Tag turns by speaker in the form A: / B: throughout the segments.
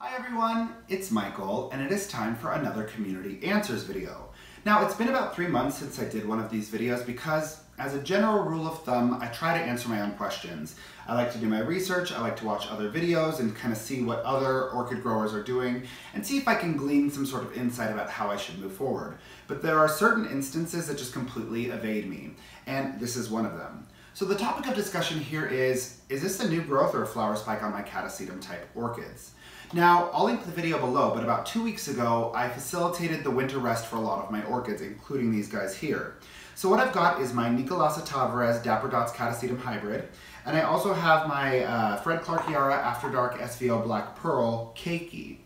A: Hi everyone, it's Michael, and it is time for another Community Answers video. Now, it's been about 3 months since I did one of these videos because, as a general rule of thumb, I try to answer my own questions. I like to do my research, I like to watch other videos and kind of see what other orchid growers are doing and see if I can glean some sort of insight about how I should move forward. But there are certain instances that just completely evade me, and this is one of them. So the topic of discussion here is this a new growth or a flower spike on my catasetum type orchids? Now, I'll link the video below, but about 2 weeks ago, I facilitated the winter rest for a lot of my orchids, including these guys here. So what I've got is my Nicolasa Tavares Dapper Dots Catasetum Hybrid, and I also have my Fred Clarkiara After Dark SVO Black Pearl Keiki.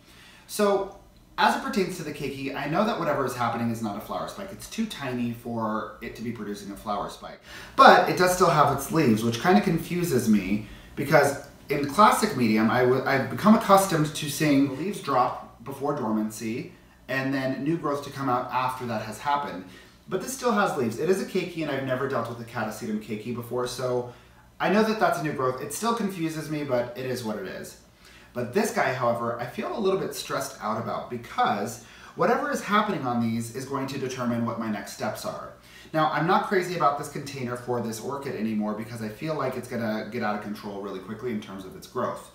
A: So, as it pertains to the Keiki, I know that whatever is happening is not a flower spike. It's too tiny for it to be producing a flower spike. But it does still have its leaves, which kind of confuses me because in classic medium, I've become accustomed to seeing the leaves drop before dormancy and then new growth to come out after that has happened. But this still has leaves. It is a keiki, and I've never dealt with a catasetum keiki before, so I know that that's a new growth. It still confuses me, but it is what it is. But this guy, however, I feel a little bit stressed out about because whatever is happening on these is going to determine what my next steps are. Now, I'm not crazy about this container for this orchid anymore because I feel like it's gonna get out of control really quickly in terms of its growth.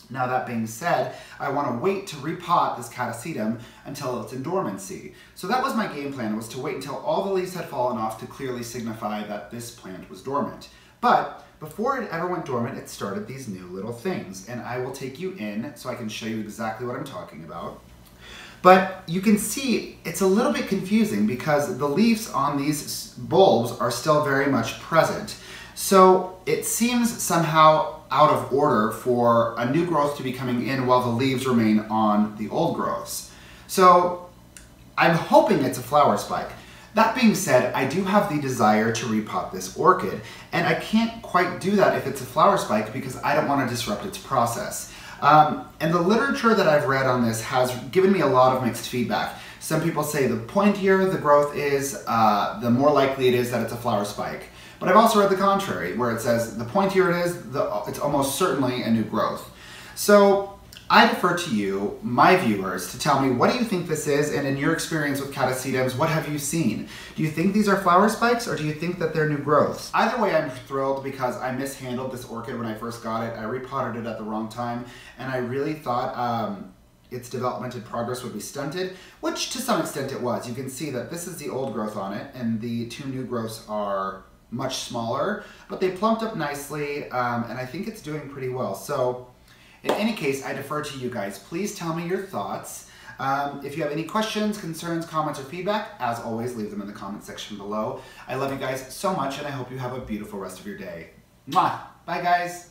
A: Now, that being said, I wanna wait to repot this catasetum until it's in dormancy. So that was my game plan, was to wait until all the leaves had fallen off to clearly signify that this plant was dormant. But before it ever went dormant, it started these new little things, and I will take you in so I can show you exactly what I'm talking about. But you can see it's a little bit confusing because the leaves on these bulbs are still very much present. So it seems somehow out of order for a new growth to be coming in while the leaves remain on the old growths. So I'm hoping it's a flower spike. That being said, I do have the desire to repot this orchid, and I can't quite do that if it's a flower spike because I don't want to disrupt its process. And the literature that I've read on this has given me a lot of mixed feedback. Some people say the pointier the growth is, the more likely it is that it's a flower spike. But I've also read the contrary, where it says the pointier it is, it's almost certainly a new growth. So I defer to you, my viewers, to tell me, what do you think this is, and in your experience with catasetums, what have you seen? Do you think these are flower spikes, or do you think that they're new growths? Either way, I'm thrilled because I mishandled this orchid when I first got it. I repotted it at the wrong time, and I really thought its development and progress would be stunted, which to some extent it was. You can see that this is the old growth on it, and the two new growths are much smaller, but they plumped up nicely, and I think it's doing pretty well. So, in any case, I defer to you guys. Please tell me your thoughts. If you have any questions, concerns, comments, or feedback, as always, leave them in the comment section below. I love you guys so much, and I hope you have a beautiful rest of your day. Mwah! Bye, guys!